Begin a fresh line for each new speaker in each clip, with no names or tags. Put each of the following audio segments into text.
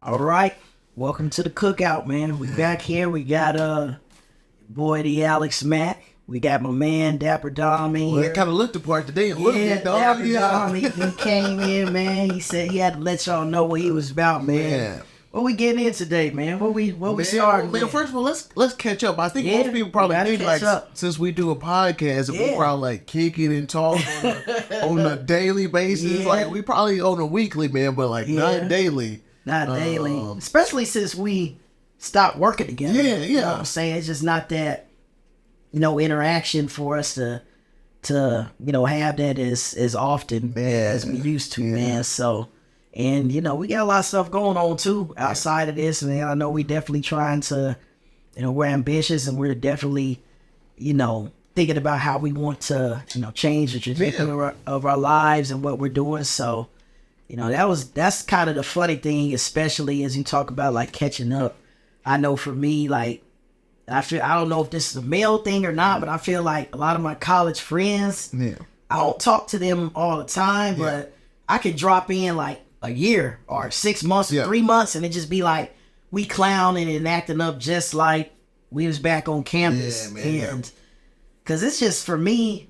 All right, welcome to the cookout, man. We back here. We got boy Thee.Alex.Mac. We got my man Dapper Dom in here.
It kind of looked the part today.
Dapper Dom. He came in, man. He said he had to let y'all know what he was about, man. What we getting in today, man? What we starting?
Man, first of all, let's catch up. I think most people probably think like since we do a podcast, we probably like kick it and talk on a daily basis. Like we probably on a weekly, man, but like not daily.
Not daily. Especially since we stopped working together.
Yeah.
You know what I'm saying? It's just not that, interaction for us to have that as often as we used to, man. So, and, we got a lot of stuff going on, too, outside of this. And I know we definitely trying to, we're ambitious and we're definitely, thinking about how we want to, change the trajectory of our lives and what we're doing. So, that's kind of the funny thing, especially as you talk about like catching up. I know for me, like, I don't know if this is a male thing or not, but I feel like a lot of my college friends, I don't talk to them all the time, but I could drop in like a year or 6 months or 3 months and it just be like, we clowning and acting up just like we was back on campus. And cause it's just, for me,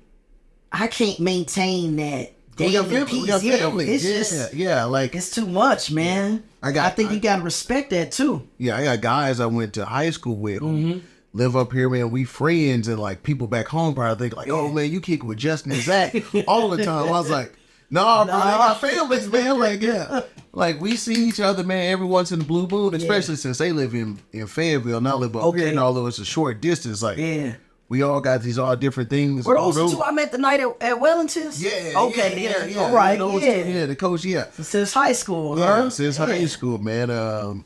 I can't maintain that.
We got family.
It's too much, man. I think you gotta respect that too.
Yeah, I got guys I went to high school with who live up here, man. We friends, and like people back home probably think like, oh man, you kick with Justin and Zach all the time. I was like, nah, bro, they got families, man. Like, like we see each other, man, every once in the blue moon, especially since they live in Fayetteville and I live up here, and although it's a short distance, like we all got these all different things.
Were those two I met the night at Wellington's? All right.
The coach,
Since high school,
since high school, man.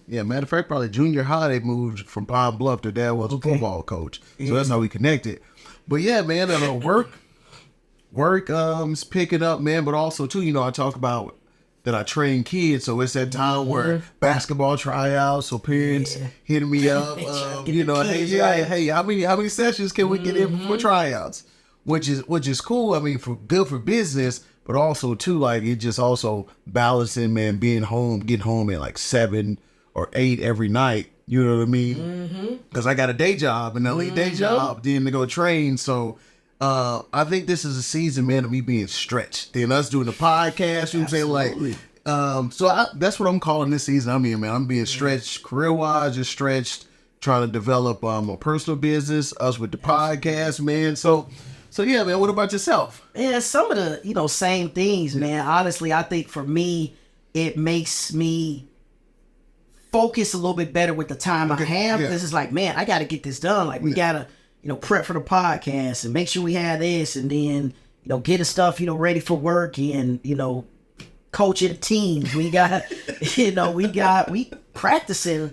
Matter of fact, probably junior high, they moved from Pine Bluff. Their dad was a football coach. So that's how we connected. But yeah, man, work is picking up, man. But also, too, I talk about that I train kids, so it's that time where basketball tryouts, so parents hitting me up, hey, how many sessions can we get in for tryouts? Which is cool. I mean, good for business, but also too, like it just also balancing, man, getting home at like 7 or 8 every night. You know what I mean? Because I got a day job, an elite day job, then to go train. So I think this is a season, man, of me being stretched. Then us doing the podcast, you know what I'm saying? Like, that's what I'm calling this season I'm in, man. I'm being stretched career-wise, just stretched, trying to develop a personal business, us with the podcast, man. So yeah, man, what about yourself?
Yeah, some of the, same things, man. Honestly, I think for me, it makes me focus a little bit better with the time I have. Because it's like, man, I got to get this done. Like, we got to, prep for the podcast and make sure we have this and then, get the stuff, ready for work and, coaching the teams. We got, we practicing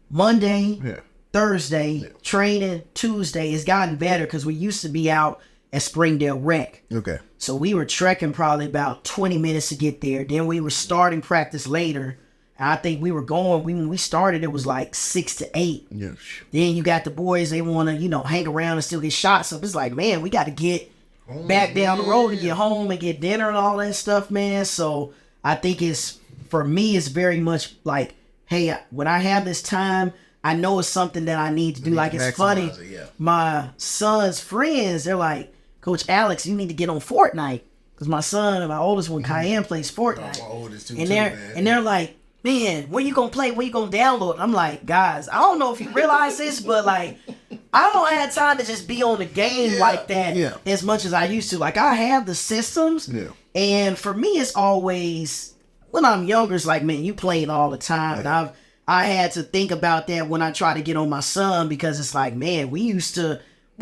Monday, Thursday, training Tuesday. It's gotten better because we used to be out at Springdale Rec.
Okay.
So we were trekking probably about 20 minutes to get there. Then we were starting practice later. I think we were going, when we started, it was like 6 to 8.
Yes.
Then you got the boys, they want to, hang around and still get shots up. It's like, man, we got to get back down the road and get home and get dinner and all that stuff, man. So I think for me, it's very much like, hey, when I have this time, I know it's something that I need to do. Like, it's funny. My son's friends, they're like, Coach Alex, you need to get on Fortnite. Because my oldest one, Cayenne, plays Fortnite.
My oldest too,
and they're like, man, when you gonna play? When you gonna download? I'm like, guys, I don't know if you realize this, but like, I don't have time to just be on the game like that as much as I used to. Like, I have the systems, and for me, it's always, when I'm younger, it's like, man, you playing all the time. And I had to think about that when I try to get on my son, because it's like, man, we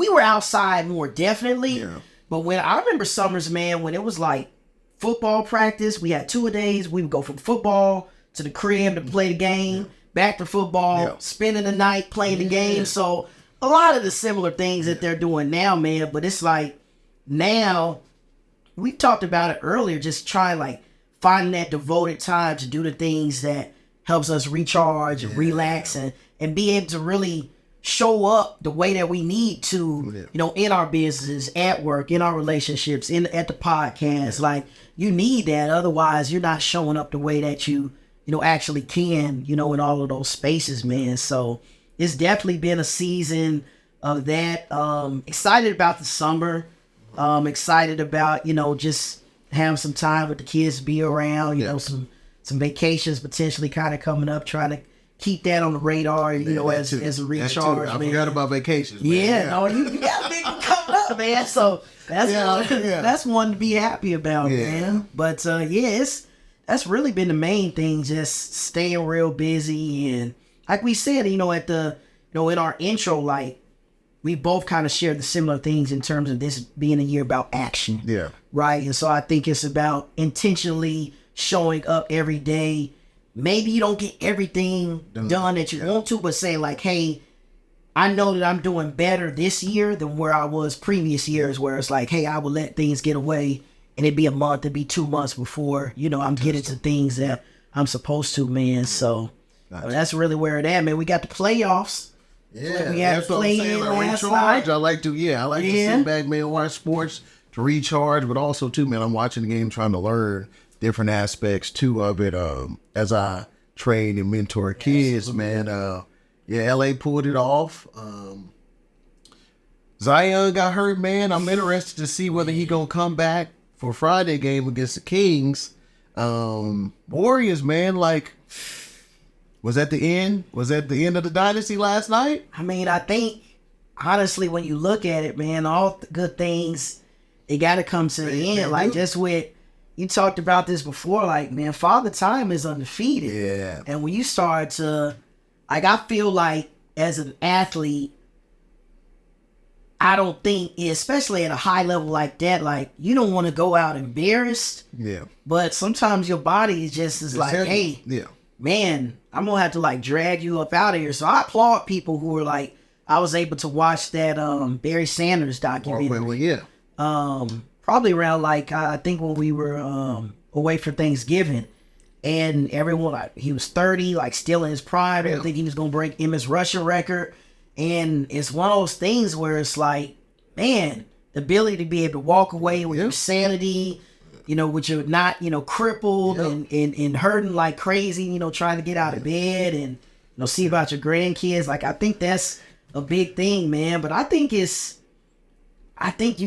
were outside more, definitely. Yeah. But when I remember summers, man, when it was like football practice, we had 2-a-days. We would go from football to the crib to play the game, back to football, spending the night playing the game. So a lot of the similar things that they're doing now, man. But it's like, now, we talked about it earlier, just try like finding that devoted time to do the things that helps us recharge and relax and be able to really show up the way that we need to, in our business, at work, in our relationships, at the podcast. Like, you need that. Otherwise, you're not showing up the way that you actually can, in all of those spaces, man. So it's definitely been a season of that. Excited about the summer. Excited about, just having some time with the kids, be around, some vacations potentially kind of coming up, trying to keep that on the radar, as a recharge, man.
I forgot about vacations, man.
Yeah, no, you got a big one coming up, man. So that's one to be happy about, man. But that's really been the main thing, just staying real busy. And like we said, in our intro, like, we both kind of shared the similar things in terms of this being a year about action.
Yeah.
Right. And so I think it's about intentionally showing up every day. Maybe you don't get everything done that you want to, but say like, hey, I know that I'm doing better this year than where I was previous years, where it's like, hey, I would let things get away and it'd be a month, it'd be 2 months before, I'm getting to things that I'm supposed to, man. So that's really where it at, man. We got the playoffs.
Yeah,
we had to play in last night.
I like to sit back, man, watch sports to recharge, but also too, man, I'm watching the game, trying to learn different aspects too of it. As I train and mentor kids, man. LA pulled it off. Zion got hurt, man. I'm interested to see whether he gonna come back for Friday game against the Kings. Warriors, man, like. Was that the end? Was that the end of the dynasty last night?
I mean, I think, honestly, when you look at it, man, all the good things, they got to come to the end. Like, just with, you talked about this before, like, man, Father Time is undefeated.
Yeah.
And when you start to, like, I feel like as an athlete, I don't think, especially at a high level like that, like, you don't want to go out embarrassed.
Yeah.
But sometimes your body is like, hey.
Yeah.
Man, I'm going to have to, like, drag you up out of here. So I applaud people who were, like, I was able to watch that Barry Sanders documentary.
Well, yeah.
Probably around, like, I think when we were away for Thanksgiving. And everyone, like, he was 30, like, still in his prime. I think he was going to break Emmitt's rushing record. And it's one of those things where it's like, man, the ability to be able to walk away with your sanity, with your not, crippled and hurting like crazy, trying to get out of bed and, see about your grandkids. Like, I think that's a big thing, man. But I think you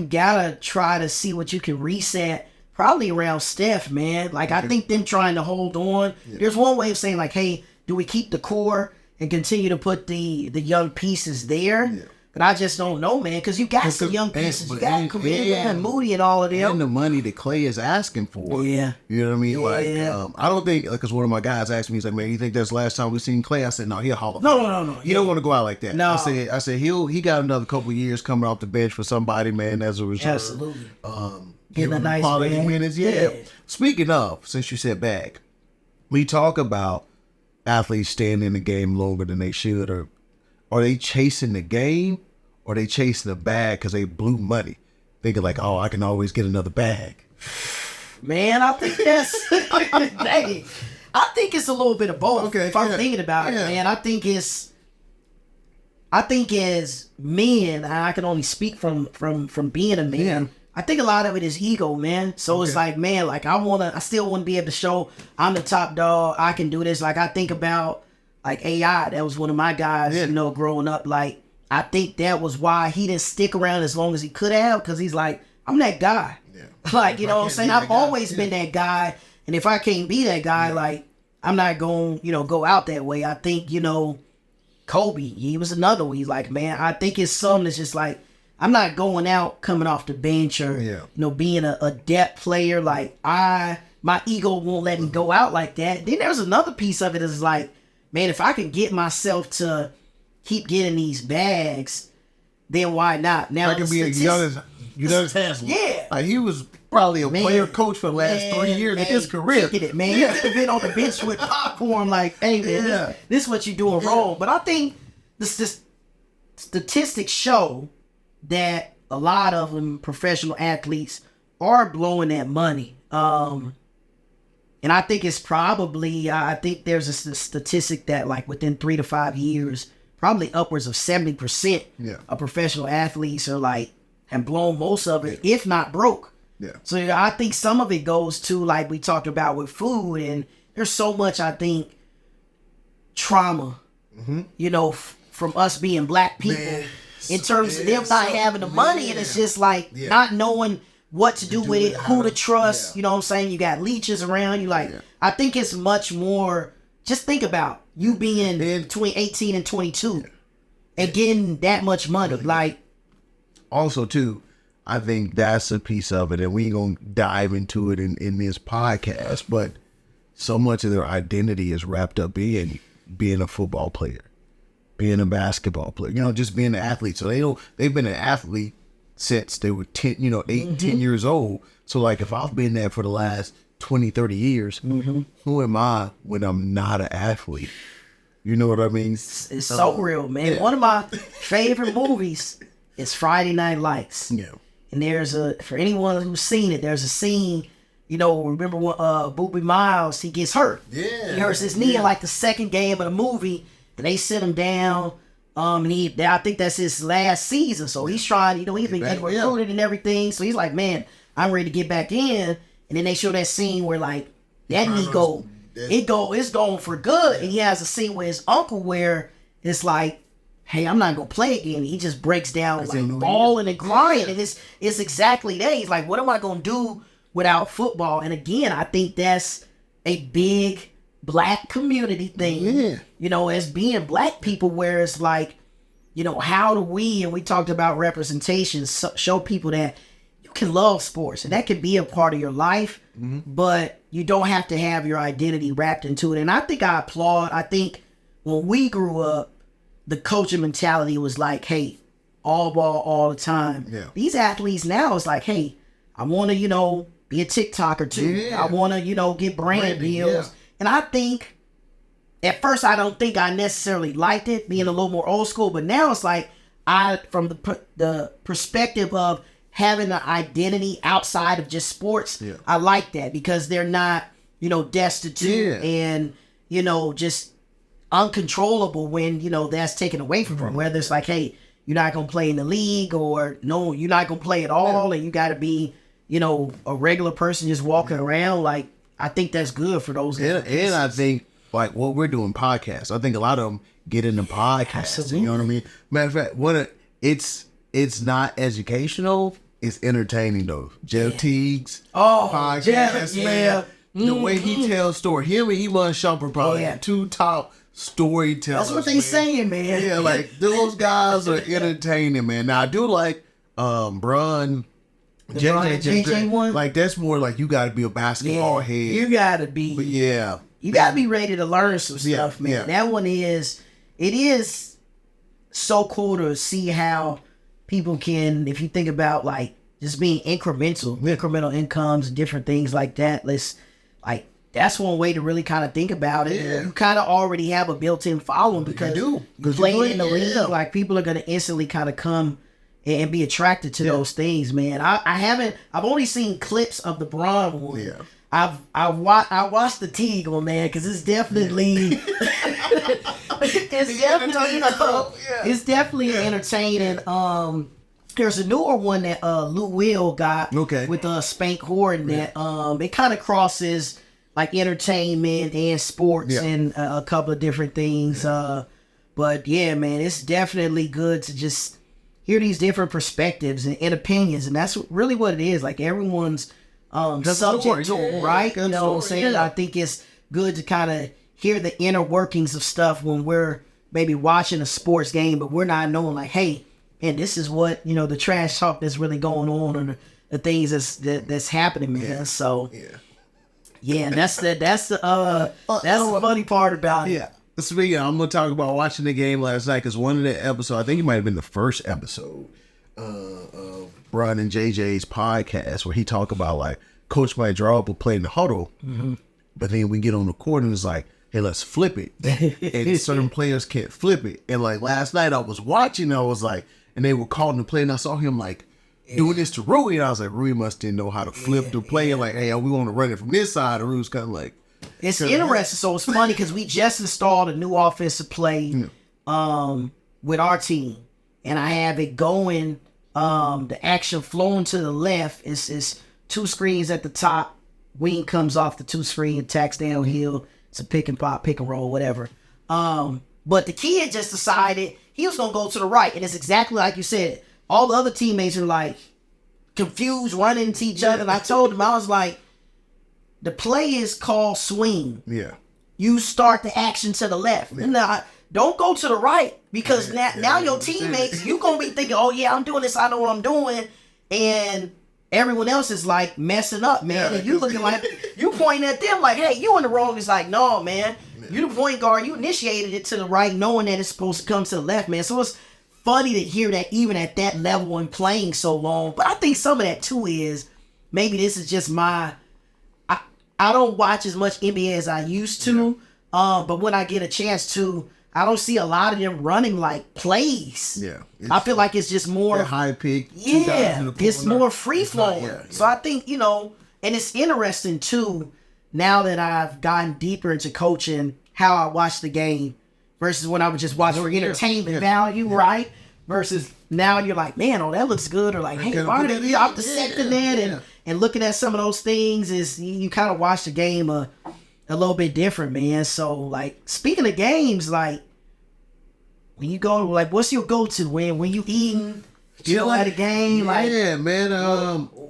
gotta try to see what you can reset probably around Steph, man. Like, I think them trying to hold on. There's one way of saying like, hey, do we keep the core and continue to put the young pieces there? Yeah. But I just don't know, man, because you got some young pieces. You got Kareem and Moody and all of them.
And the money that Clay is asking for.
Yeah.
You know what I mean? Like, I don't think, because one of my guys asked me, he's like, man, you think that's the last time we seen Clay? I said, no, he'll Hall of Fame.
No.
You don't want to go out like that.
No.
I said he got another couple of years coming off the bench for somebody, man, as a reserve.
Absolutely.
Getting a nice quality minutes. Yeah. Speaking of, since you said back, we talk about athletes staying in the game longer than they should, or are they chasing the game, or are they chasing the bag because they blew money, thinking like, oh, I can always get another bag?
Man, I think that's dang. I think it's a little bit of both.
Okay,
if I'm thinking about it, man, I think as men, and I can only speak from being a man. Yeah. I think a lot of it is ego, man. So it's like, man, like I still want to be able to show I'm the top dog. I can do this. Like, I think about like AI. That was one of my guys, growing up. Like, I think that was why he didn't stick around as long as he could have, because he's like, I'm that guy. Yeah. Like, you know what I'm saying? I've always been that guy. And if I can't be that guy, like, I'm not going, go out that way. I think, Kobe, he was another one. He's like, man, I think it's something that's just like, I'm not going out coming off the bench or, being a depth player. Like, my ego won't let me go out like that. Then there's another piece of it is like, man, if I can get myself to keep getting these bags, then why not? Now
I can be as young as Haslem.
Yeah.
Like, he was probably a player coach for the last 3 years of his career.
It, man. He could have been on the bench with popcorn like, hey, man, this is what you're doing wrong. But I think the statistics show that a lot of them professional athletes are blowing that money. And I think it's probably, I think there's a statistic that like within 3 to 5 years, probably upwards of 70% of professional athletes are like, have blown most of it, if not broke. Yeah. So I think some of it goes to, like we talked about with food, and there's so much, I think, trauma, you know, from us being black people, man, in terms of them not having the money, and it's just like not knowing what to do with it, who to trust, you know what I'm saying? You got leeches around you, like, I think it's much more, just think about you being between 18 and 22 and getting that much money, like.
Also, too, I think that's a piece of it, and we ain't gonna dive into it in this podcast, but so much of their identity is wrapped up in being a football player, being a basketball player, you know, just being an athlete. So they've been an athlete since they were 10, you know, 8, 10 years old. So like if I've been there for the last 20, 30 years, who am I when I'm not an athlete? You know what I mean?
It's so real, man. Yeah. One of my favorite movies is Friday Night Lights. Yeah. And there's for anyone who's seen it, there's a scene, you know, remember when Boobie Miles, he gets hurt. Yeah. He hurts his knee in like the second game of the movie, and they sit him down. And I think that's his last season. So he's trying, you know, he's been getting recruited and everything. So he's like, man, I'm ready to get back in. And then they show that scene where like that knee it's going for good. And he has a scene with his uncle where it's like, hey, I'm not gonna play again. He just breaks down like bawling and crying. And it's exactly that. He's like, what am I gonna do without football? And again, I think that's a big black community thing, you know, as being black people, where it's like, you know, how do we, and we talked about representation, show people that you can love sports and that can be a part of your life, but you don't have to have your identity wrapped into it. And I think I think when we grew up, the coaching mentality was like, hey, all ball all the time. Yeah. These athletes now is like, hey, I want to, you know, be a TikToker too. Yeah. I want to, you know, get brand deals. Yeah. And I think, at first, I don't think I necessarily liked it, being a little more old school. But now it's like, from the perspective of having an identity outside of just sports, I like that because they're not, you know, destitute and, you know, just uncontrollable when, you know, that's taken away from them. Whether it's like, hey, you're not going to play in the league, or no, you're not going to play at all, and you got to be, you know, a regular person just walking around. Like, I think that's good for those guys.
And I think, like, what we're doing podcasts, I think a lot of them get into podcasts. Absolutely. You know what I mean? Matter of fact, it's not educational, it's entertaining, though. Jeff Teague's podcast, man. The way he tells stories. Him and Elon Shumpert probably two top storytellers.
That's what they saying, man.
Yeah, like, those guys are entertaining, man. Now, I do like Bron. JJ one, like, that's more like you gotta be a basketball head.
You gotta be, you gotta be ready to learn some stuff, man. That one it is so cool to see how people can, if you think about like just being incremental incomes and different things like that. That's one way to really kind of think about it. Yeah. You kind of already have a built-in following because you play in the league. Like, people are gonna instantly kind of come and be attracted to those things, man. I've only seen clips of the Braun one. Yeah. I watched the Teague one, man, because it's definitely it's definitely entertaining. There's a newer one that Lou Will got with Spank Horton that it kind of crosses like entertainment and sports and a couple of different things. But yeah, man, it's definitely good to just hear these different perspectives and opinions, and that's really what it is. Like, everyone's subject to it, right? You know what I'm saying? I think it's good to kind of hear the inner workings of stuff when we're maybe watching a sports game, but we're not knowing like, hey, man, this is what, you know, the trash talk that's really going on, or the things that's happening, man. Yeah. So that's the funny part about it.
Yeah. Speaking of, I'm going to talk about watching the game last night, because one of the episodes, I think it might have been the first episode of Brian and JJ's podcast, where he talked about, like, coach might draw up a play in the huddle, but then we get on the court and it's like, hey, let's flip it. And certain players can't flip it. And, like, last night I was watching, I was like, and they were calling the play, and I saw him, like, doing this to Rui, and I was like, Rui must didn't know how to flip the play. And, like, hey, we want to run it from this side. And Rui's kind of like,
it's interesting. So it's funny because we just installed a new offensive play with our team, and I have it going. The action flowing to the left is two screens at the top, wing comes off the 2-screen, attacks downhill. It's a pick and pop, pick and roll, whatever. But the kid just decided he was going to go to the right. And it's exactly like you said. All the other teammates are like confused, running into each other. And I told him, I was like, the play is called swing.
Yeah.
You start the action to the left. Yeah. And don't go to the right because now your teammates, you going to be thinking, oh, yeah, I'm doing this. I know what I'm doing. And everyone else is like messing up, man. And you looking like, you pointing at them like, hey, you in the wrong. It's like, no, man. You the point guard. You initiated it to the right knowing that it's supposed to come to the left, man. So it's funny to hear that even at that level and playing so long. But I think some of that, too, is maybe this is just my... I don't watch as much NBA as I used to, but when I get a chance to, I don't see a lot of them running like plays.
Yeah,
I feel like it's just more
high pick.
Yeah, it's more free flowing. So I think and it's interesting too. Now that I've gotten deeper into coaching, how I watch the game versus when I would just watch for entertainment value, right? Versus now you're like, man, oh, that looks good, or like, hey, why are they dissecting that and looking at some of those things is you kind of watch the game a little bit different, man. So like, speaking of games, like when you go, like, what's your go-to when you eating? At a game, like,
man.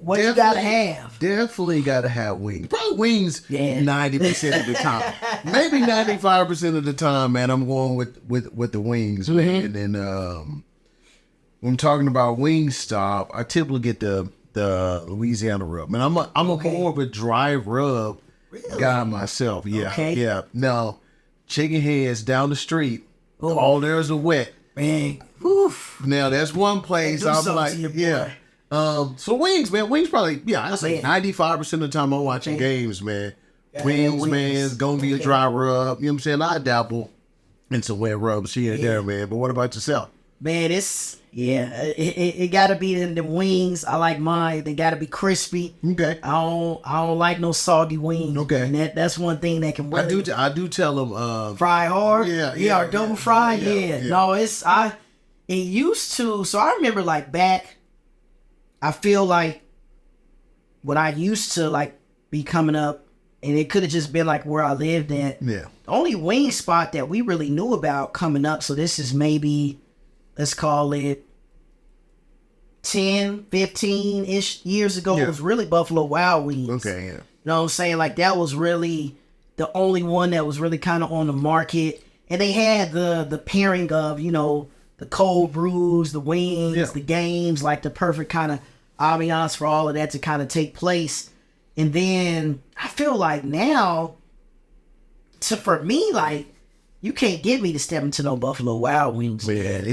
What you gotta have?
Definitely gotta have wings. Probably wings 90% of the time. Maybe 95% of the time, man. I'm going with the wings. Mm-hmm. And then when I'm talking about Wingstop, I typically get the Louisiana rub. And I'm a more of a dry rub guy myself. Yeah, yeah. Now, chicken heads down the street. All there's a wet.
Man. Oof.
Now that's one place I'm like, so wings, man. Wings probably, I say 95% of the time I'm watching games, man. Wings, man, it's gonna be a dry rub. You know what I'm saying? I dabble in some wet rubs here and there, man. But what about yourself?
Man, it gotta be the wings. I like mine. They gotta be crispy.
Okay.
I don't like no soggy wings.
Okay.
And that's one thing that can really
I do tell them
fry hard.
Yeah,
or double fry. Yeah. No, it used to. So I remember like back. I feel like when I used to like be coming up, and it could have just been like where I lived at.
Yeah.
The only wing spot that we really knew about coming up. So this is maybe, let's call it 10, 15-ish years ago. It was really Buffalo Wild Wings.
Okay, yeah.
You know what I'm saying? Like that was really the only one that was really kind of on the market. And they had the pairing of, the cold brews, the wings, the games, like the perfect kind of ambiance for all of that to kind of take place. And then I feel like now, for me, like, you can't get me to step into no Buffalo Wild Wings.
Yeah,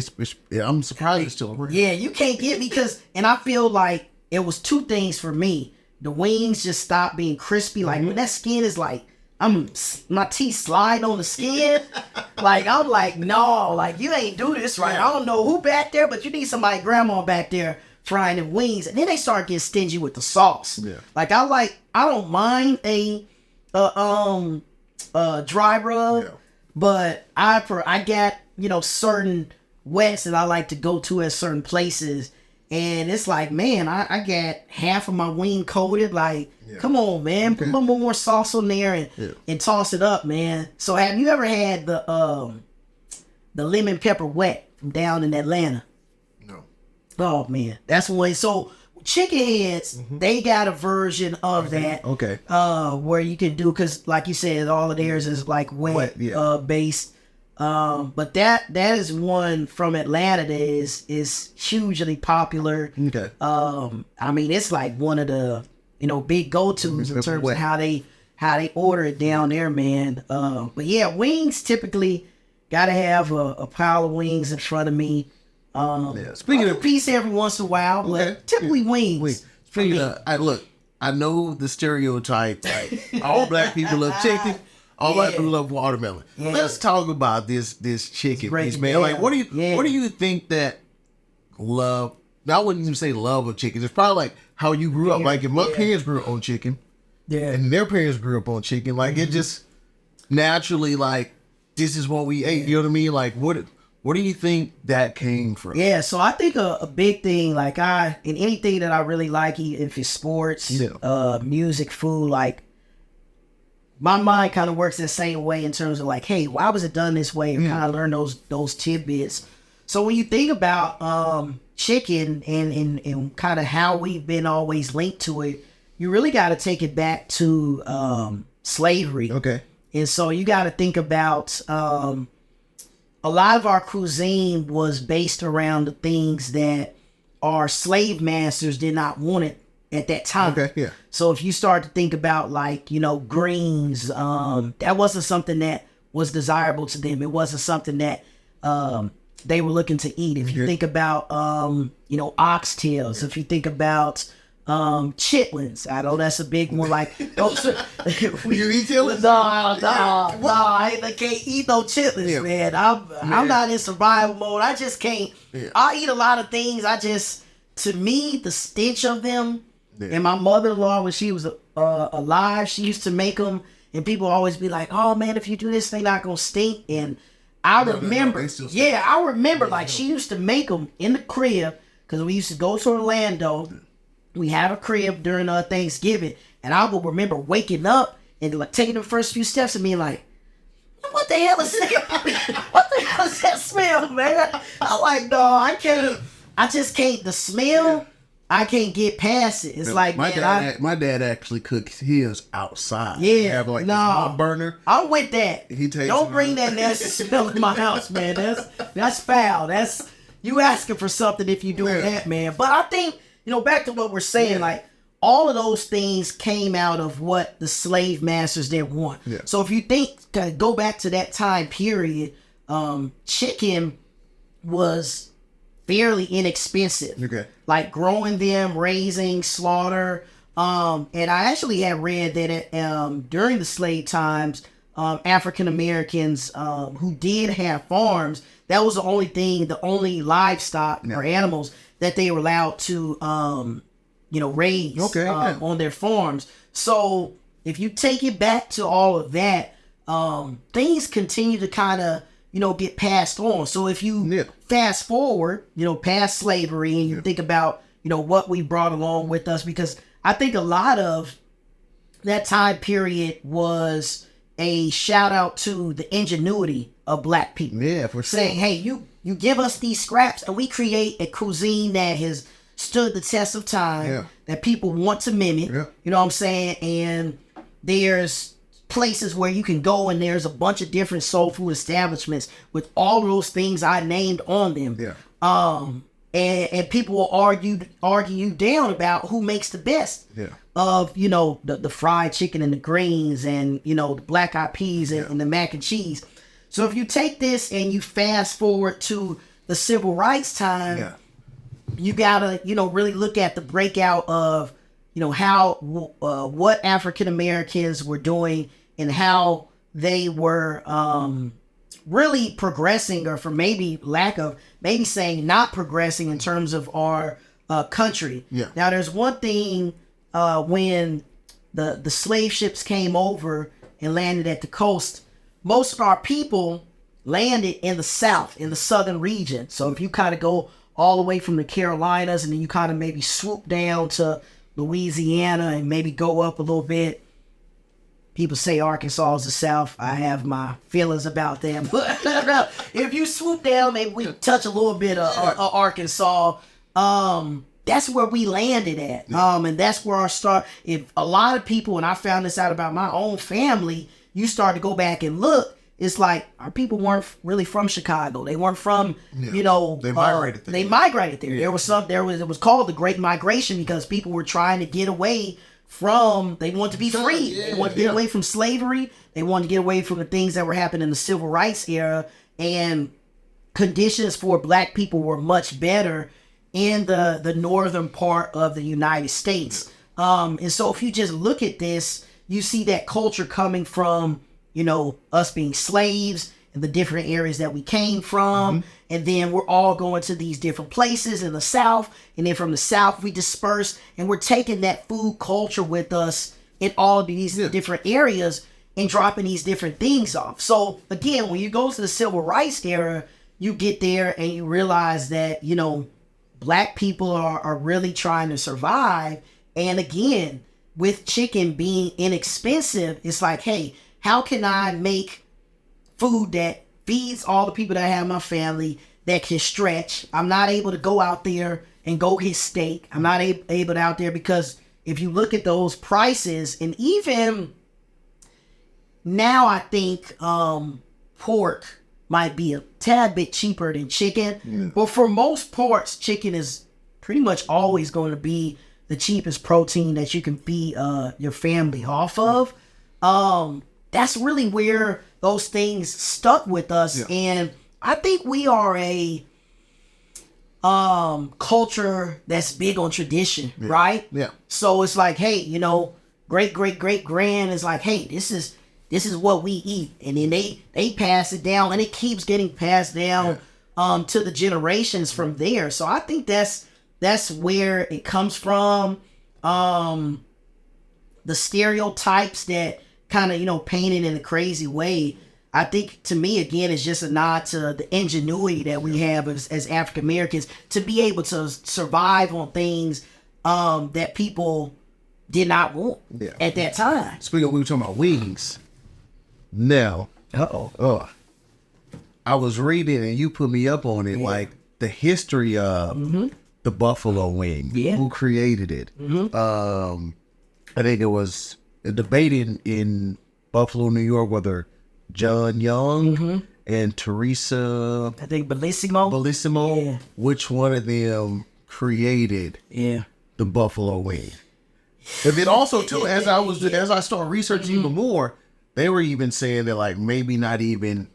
I'm surprised it's still around.
Yeah, you can't get me and I feel like it was two things for me. The wings just stopped being crispy. Like when that skin is like, my teeth slide on the skin. Like I'm like, no, like you ain't do this right. I don't know who back there, but you need somebody grandma back there frying the wings. And then they start getting stingy with the sauce. Yeah. Like I don't mind a dry rub, but I got certain wets that I like to go to at certain places. And it's like, man, I got half of my wing coated. Like, come on, man, put a little more sauce on there and toss it up, man. So, have you ever had the lemon pepper wet from down in Atlanta?
No.
Oh man, that's one. So, chicken heads, they got a version of that.
Okay.
Where you can do, because like you said, all of theirs is like wet based. But that is one from Atlanta that is hugely popular.
Okay.
I mean, it's like one of the big go-tos in terms of how they order it down there, man. But yeah, wings typically gotta have a pile of wings in front of me.
Speaking of
piece every once in a while, but typically wings.
Speaking of, I know the stereotype, like all black people love chicken. All black people love watermelon. Yeah. Let's talk about this chicken piece, man. Like, what do you think that love? I wouldn't even say love of chicken. It's probably like how you grew up. Like if my parents grew up on chicken, and their parents grew up on chicken, like it just naturally like this is what we ate. You know what I mean? Like what do you think that came from?
Yeah, so I think a big thing, like in anything that I really like, if it's sports, music, food, like my mind kind of works the same way in terms of like, hey, why was it done this way? And kind of learn those tidbits. So when you think about chicken and kind of how we've been always linked to it, you really got to take it back to slavery.
Okay.
And so you got to think about a lot of our cuisine was based around the things that our slave masters did not want it at that time.
Okay, yeah.
So if you start to think about like, greens, that wasn't something that was desirable to them. It wasn't something that they were looking to eat. If you think about, oxtails, if you think about chitlins, I know that's a big one. Like, you
eat chitlins?
No, I can't eat no chitlins, man. I'm not in survival mode. I just can't. Yeah. I eat a lot of things. To me, the stench of them. Yeah. And my mother-in-law, when she was alive, she used to make them, and people always be like, "Oh man, if you do this, they not gonna stink." And I remember, she used to make them in the crib because we used to go to Orlando. We have a crib during Thanksgiving, and I will remember waking up and like taking the first few steps and being like, "What the hell is that? What the hell is that smell, man?" I'm like, "No, I can't. I just can't. The smell." I can't get past it. It's like
my dad actually cooks his outside.
Yeah,
have like a burner.
I'm with that. Don't bring that nasty smell in my house, man. That's foul. That's you asking for something if you doing that, man. But I think back to what we're saying, like all of those things came out of what the slave masters didn't want. Yeah. So if you go back to that time period, chicken was fairly inexpensive. Okay. Like growing them, raising, slaughter. And I actually had read that during the slave times, African Americans who did have farms, that was the only livestock or animals that they were allowed to raise on their farms. So if you take it back to all of that, things continue to kind of get passed on. So if you fast forward, past slavery, and you think about, what we brought along with us, because I think a lot of that time period was a shout out to the ingenuity of Black people. Yeah, for sure. Saying, hey, you give us these scraps and we create a cuisine that has stood the test of time, that people want to mimic. Yeah. You know what I'm saying? And there's places where you can go and there's a bunch of different soul food establishments with all those things I named on them. Yeah. And people will argue you down about who makes the best of, the fried chicken and the greens and, the black eyed peas and the mac and cheese. So if you take this and you fast forward to the civil rights time, you gotta, really look at the breakout of, how what African Americans were doing and how they were really progressing, or for maybe lack of, maybe saying not progressing in terms of our country. Yeah. Now, there's one thing when the slave ships came over and landed at the coast, most of our people landed in the South, in the southern region. So if you kind of go all the way from the Carolinas and then you kind of maybe swoop down to Louisiana and maybe go up a little bit. People say Arkansas is the South. I have my feelings about them. But if you swoop down, maybe we touch a little bit of Arkansas. That's where we landed at. And that's where our start. If a lot of people, and I found this out about my own family, you start to go back and look, it's like our people weren't really from Chicago. They weren't from, they migrated there. They migrated there. Yeah. It was called the Great Migration because people were trying to get away from, they want to be free. Yeah, they want to get away from slavery. They want to get away from the things that were happening in the civil rights era, and conditions for Black people were much better in the northern part of the United States. And so if you just look at this, you see that culture coming from, us being slaves and the different areas that we came from. Mm-hmm. And then we're all going to these different places in the South. And then from the South, we disperse and we're taking that food culture with us in all of these different areas and dropping these different things off. So again, when you go to the civil rights era, you get there and you realize that, Black people are really trying to survive. And again, with chicken being inexpensive, it's like, hey, how can I make food that feeds all the people that I have in my family that can stretch? I'm not able to go out there and go get steak. I'm not able to out there because if you look at those prices, and even now I think pork might be a tad bit cheaper than chicken. Yeah. But for most parts, chicken is pretty much always going to be the cheapest protein that you can feed your family off of. That's really where those things stuck with us. Yeah. And I think we are a culture that's big on tradition, right? Yeah. So it's like, hey, you know, great grand is like, hey, this is what we eat, and then they pass it down, and it keeps getting passed down to the generations from there. So I think that's where it comes from. The stereotypes that kind of, you know, painted in a crazy way, I think, to me, again, is just a nod to the ingenuity that we have as African Americans to be able to survive on things that people did not want at that time.
Speaking of, we were talking about wings. Now, I was reading, and you put me up on it, like the history of the buffalo wing. Yeah. Who created it? I think it was a debate in Buffalo, New York, whether John Young and Teresa,
I think Bellissimo,
which one of them created the buffalo wing? And then also too, as I started researching even more, they were even saying that like maybe not even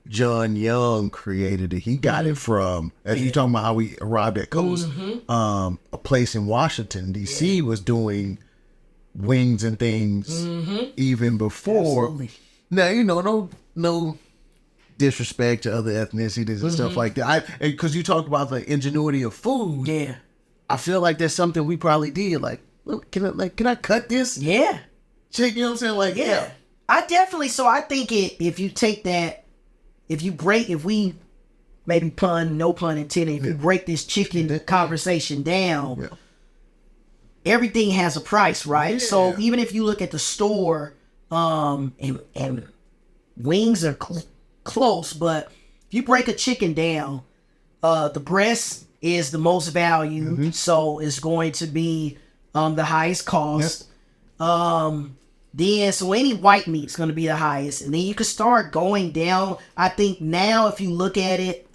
John Young created it. He got it from, as you talking about how we arrived at Coast, a place in Washington, D.C. was doing wings and things even before. Absolutely. Now, you know, no disrespect to other ethnicities and stuff like that. Because you talked about the ingenuity of food. Yeah. I feel like that's something we probably did. Like, look, can I cut this? Yeah. Chicken, you know what I'm saying? Like, yeah.
I definitely, so I think if you take that, if we, maybe no pun intended, if you break this chicken conversation down, everything has a price, right? Yeah. So even if you look at the store, and wings are close, but if you break a chicken down, the breast is the most valued, so it's going to be the highest cost. Then so any white meat is going to be the highest, and then you can start going down. I think now if you look at it,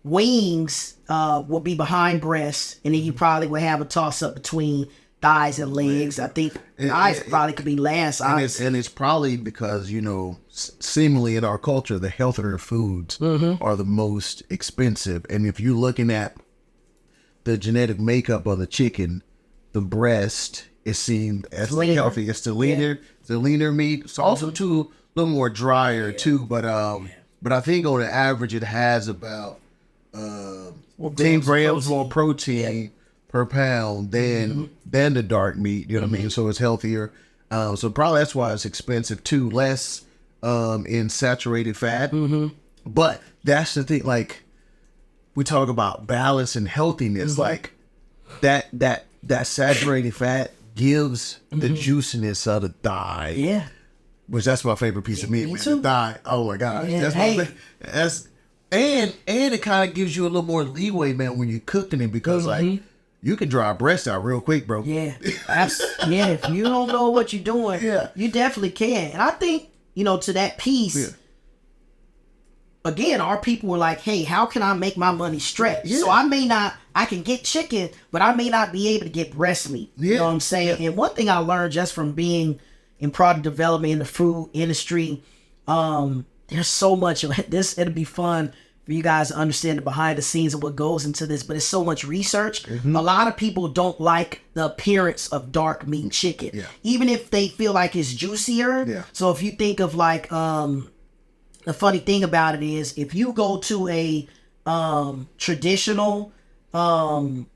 wings will be behind breast, and then you probably will have a toss up between thighs and legs. I think thighs probably could be last.
And it's probably because, you know, seemingly in our culture, the healthier foods are the most expensive. And if you're looking at the genetic makeup of the chicken, the breast is seen as healthy. It's the leaner meat. It's also too a little more drier too. But I think on the average it has about 10 grams more protein per pound than the dark meat, you know what I mean? So it's healthier. So probably that's why it's expensive too. Less in saturated fat. But that's the thing, like we talk about balance and healthiness, like that saturated fat gives the juiciness of the thigh. Yeah. Which that's my favorite piece of meat. Me too. The thigh. Oh my gosh. Yeah, that's and it kind of gives you a little more leeway, man, when you're cooking it, because like you can dry a breast out real quick, bro.
Yeah. If you don't know what you're doing, you definitely can. And I think, you know, to that piece, again, our people were like, hey, how can I make my money stretch? Yeah. So I can get chicken, but I may not be able to get breast meat. You know what I'm saying? Yeah. And one thing I learned just from being in product development in the food industry, there's so much of this. It'll be fun for you guys to understand the behind the scenes of what goes into this, but it's so much research. A lot of people don't like the appearance of dark meat chicken, even if they feel like it's juicier. Yeah. So if you think of like, the funny thing about it is if you go to a traditional, or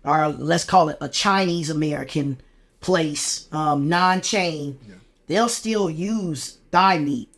let's call it a Chinese American place, non-chain, they'll still use thigh meat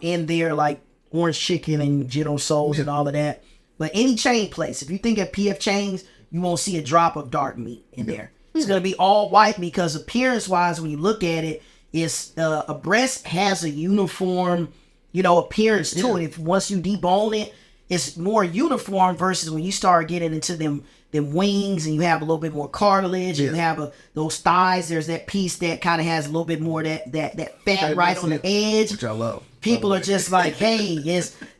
in their like orange chicken and General Tso's and all of that. But any chain place, if you think of PF Chang's, you won't see a drop of dark meat in there. It's going to be all white because appearance-wise, when you look at it, it's a breast has a uniform, appearance to it. If once you debone it, it's more uniform versus when you start getting into them wings and you have a little bit more cartilage and you have those thighs. There's that piece that kind of has a little bit more that fat right on the edge.
Which I love.
People are just like, hey,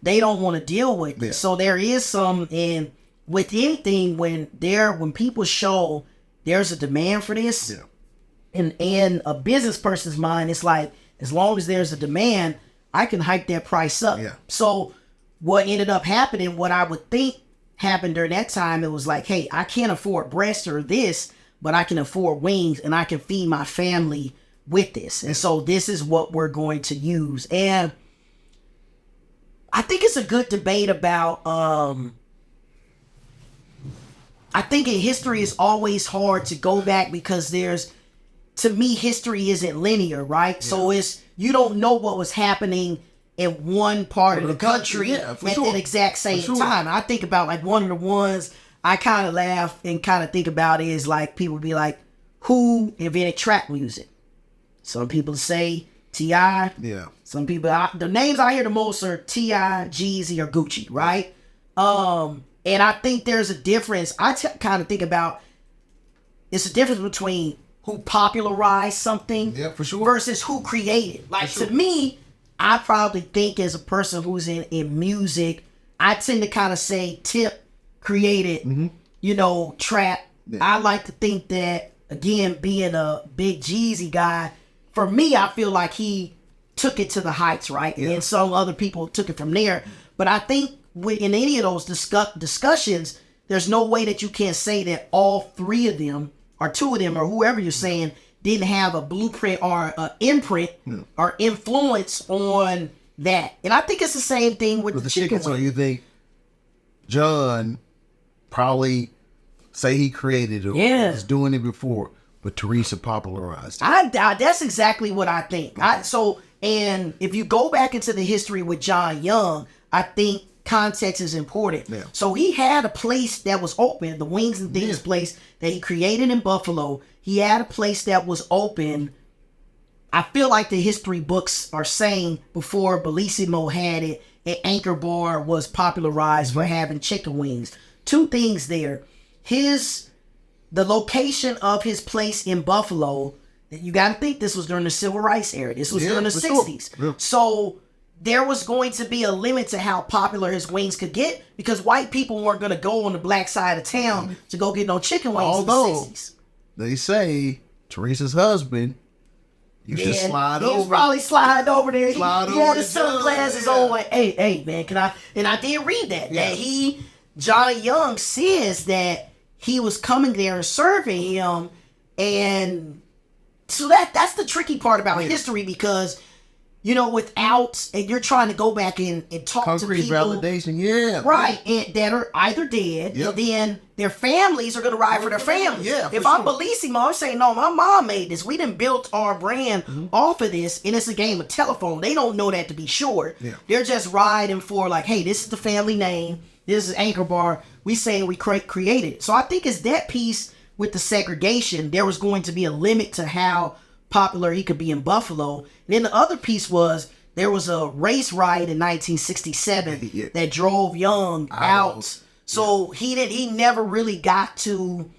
they don't want to deal with it. So there is some, and with anything, when people show there's a demand for this, in a business person's mind, it's like, as long as there's a demand, I can hike that price up.
Yeah.
So what ended up happening, what I would think happened during that time, it was like, hey, I can't afford breast or this, but I can afford wings and I can feed my family with this. And so this is what we're going to use. And I think it's a good debate about, I think in history it's always hard to go back because to me, history isn't linear, right? Yeah. So you don't know what was happening in one part of the country at the exact same time. I think about like one of the ones I kind of laugh and kind of think about is like people would be like, who invented trap music? Some people say T.I.
Yeah.
Some people, the names I hear the most are T.I., Jeezy, or Gucci, right? And I think there's a difference. I kind of think about it's a difference between who popularized something versus who created. Like to me, I probably think as a person who's in music, I tend to kind of say Tip created, trap. Yeah. I like to think that, again, being a big Jeezy guy, for me, I feel like he took it to the heights, right? Yeah. And some other people took it from there. But I think in any of those discussions, there's no way that you can say that all three of them, or two of them, or whoever you're saying, didn't have a blueprint or an imprint or influence on that. And I think it's the same thing with the chicken.
So you think John probably say he created it, was doing it before, but Teresa popularized it.
That's exactly what I think. And if you go back into the history with John Young, I think context is important. Yeah. So he had a place that was open, the Wings and Things place that he created in Buffalo. He had a place that was open. I feel like the history books are saying before Bellissimo had it, an Anchor Bar was popularized for having chicken wings. Two things there. The location of his place in Buffalo, you got to think this was during the Civil Rights era. This was during the 60s. Sure. Yeah. So there was going to be a limit to how popular his wings could get because white people weren't going to go on the black side of town to go get no chicken wings in the 60s.
They say Teresa's husband used to slide over.
He was probably sliding over there. He had his sunglasses on. Like, hey, man, can I? And I did read that. Yeah. That Johnny Young says that he was coming there and serving him. And so that's the tricky part about history because, and you're trying to go back and talk
concrete
to people.
Validation,
right, and that are either dead, and then their families are going to ride for their families.
Yeah,
if I'm Bellissimo, I'm saying, no, my mom made this. We done built our brand off of this, and it's a game of telephone. They don't know that to be sure. Yeah. They're just riding for like, hey, this is the family name. This is Anchor Bar. We saying we created it. So I think it's that piece with the segregation. There was going to be a limit to how popular he could be in Buffalo. And then the other piece was there was a race riot in 1967 that drove Young out. So he never really got to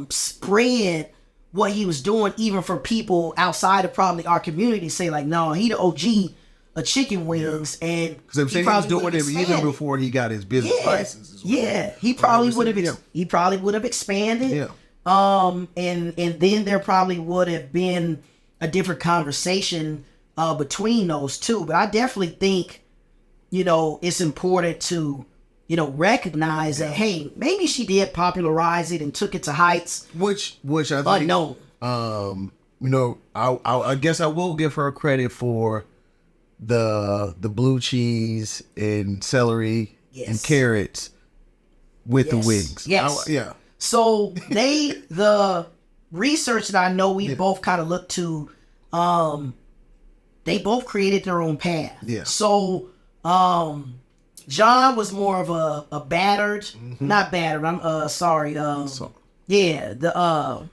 spread what he was doing, even for people outside of probably our community. Say like, no, he the OG of chicken wings, and
because he was doing it even before he got his business license.
He probably would have. He probably would have expanded.
Yeah.
And then there probably would have been a different conversation between those two. But I definitely think, it's important to, recognize that, hey, maybe she did popularize it and took it to heights.
Which I think,
unknown.
I guess I will give her credit for the blue cheese and celery and carrots with the wings.
Yes. So the research that I know we both kind of looked to, they both created their own path. Yeah. So John was more of a battered, not battered. I'm sorry. Yeah, the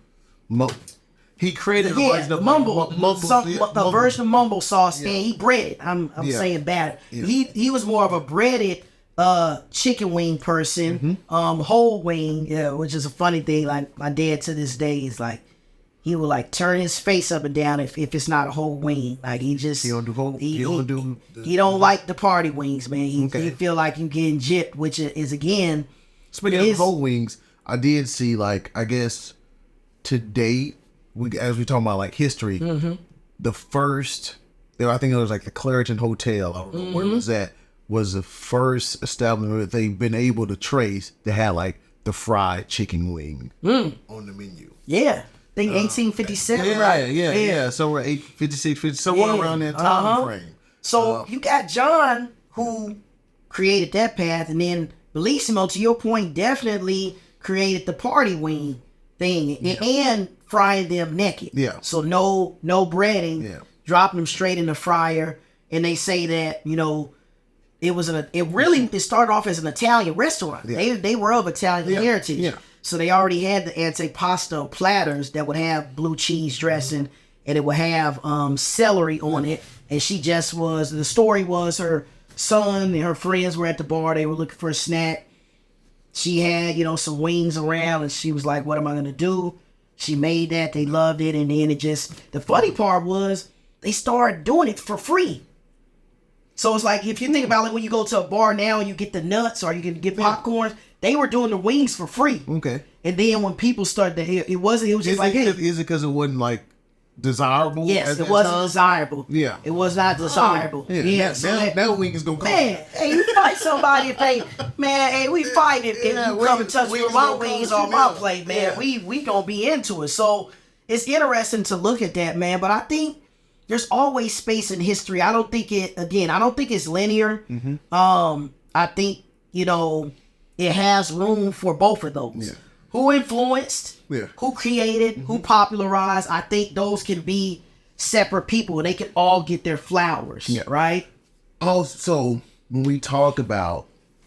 he created a version of
the version of mumble sauce, and he breaded. I'm saying bad. Yeah. He was more of a breaded chicken wing person, whole wing, which is a funny thing. Like my dad to this day is like, he will like turn his face up and down if it's not a whole wing. Like he don't like the party wings, man. He feel like you getting gypped, which is again.
Speaking of whole wings, I did see like, I guess to date, as we talking about like history, the first, I think it was like the Clarion Hotel. I don't know where was that. Was the first establishment that they've been able to trace that had like the fried chicken wing on the menu.
Yeah. I think 1857, right?
Yeah. So we're 856, 50, so we're around that time frame.
So you got John who created that path, and then Bellissimo, to your point, definitely created the party wing thing and frying them naked.
Yeah.
So no breading, dropping them straight in the fryer, and they say that it started off as an Italian restaurant. Yeah. They were of Italian heritage. Yeah. So they already had the antipasto platters that would have blue cheese dressing, and it would have celery on it. And the story was her son and her friends were at the bar. They were looking for a snack. She had, some wings around, and she was like, what am I going to do? She made that. They loved it. And then the funny part was they started doing it for free. So it's like, if you think about it, when you go to a bar now and you get the nuts or you can get popcorn, they were doing the wings for free.
Okay.
And then when people started to hear, it was just like, hey.
Is it because it wasn't like desirable?
Yes, it wasn't desirable.
Yeah.
It was not desirable.
That wing is going to come.
Man, hey, you fight somebody if they, man, hey, we fight if you come and touch with my wings on my plate, man. We going to be into it. So it's interesting to look at that, man. But I think there's always space in history. I don't think it's linear. I think, it has room for both of those. Yeah. Who influenced, who created, who popularized. I think those can be separate people. They can all get their flowers, right?
Oh, so when we talk about,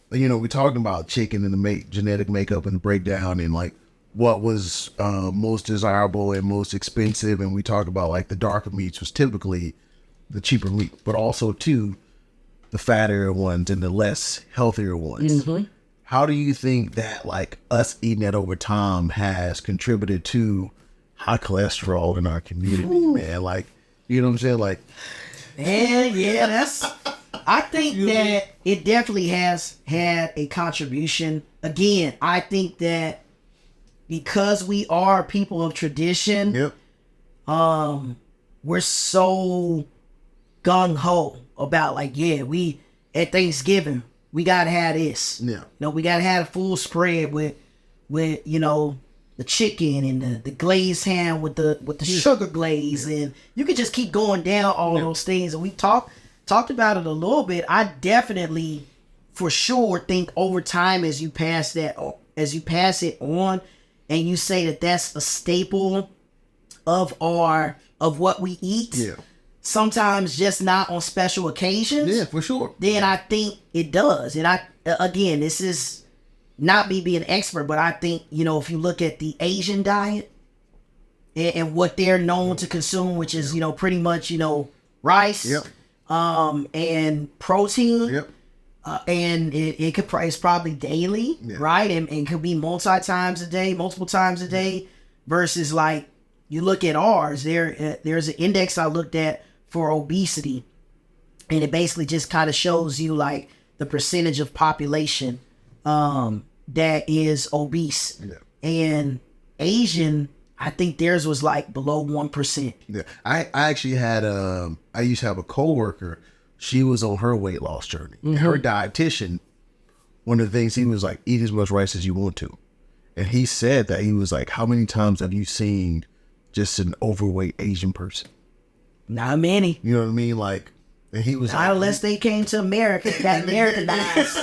we're talking about chicken and the genetic makeup and the breakdown and like what was most desirable and most expensive. And we talk about like the darker meats was typically the cheaper meat, but also too, the fattier ones and the less healthier ones. How do you think that like us eating that over time has contributed to high cholesterol in our community, man? Like, you know what I'm saying? Like,
man, I think that it definitely has had a contribution. Again, I think that because we are people of tradition, we're so gung-ho about like, we at Thanksgiving, we gotta have this. Yeah. We gotta have a full spread with the chicken and the glazed ham with the sugar glaze, and you can just keep going down all those things. And we talked about it a little bit. I definitely, for sure, think over time as you pass it on, and you say that that's a staple of what we eat. Yeah. Sometimes just not on special occasions.
Yeah, for sure.
Then I think it does. And again, this is not me being an expert, but I think, if you look at the Asian diet and what they're known to consume, which is, pretty much, rice, and protein, and it's probably daily, right? And it could be multiple times a day, versus like, you look at ours, there's an index I looked at for obesity, and it basically just kind of shows you like the percentage of population that is obese. And Asian, I think theirs was like below 1%.
I actually had I used to have a coworker. She was on her weight loss journey. Her dietitian, one of the things, he was like, eat as much rice as you want to. And he said that, he was like, how many times have you seen just an overweight Asian person?
Not many.
You know what I mean? Like, and he was
not like, unless they came to America, got Americanized.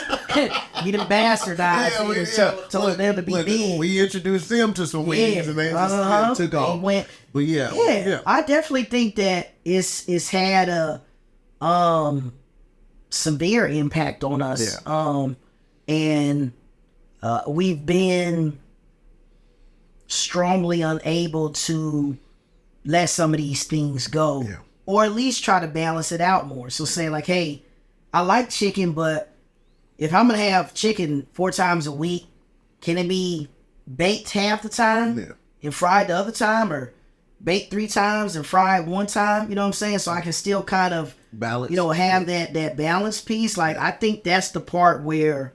You done bastardized. Told them to be big.
We introduced them to some wings and they just took off. But yeah.
I definitely think that it's had a severe impact on us. And we've been strongly unable to let some of these things go, or at least try to balance it out more. So say like, hey, I like chicken, but if I'm gonna have chicken 4 times a week, can it be baked half the time and fried the other time, or baked 3 times and fried 1 time? You know what I'm saying? So I can still kind of balance, have that balance piece. Like, I think that's the part where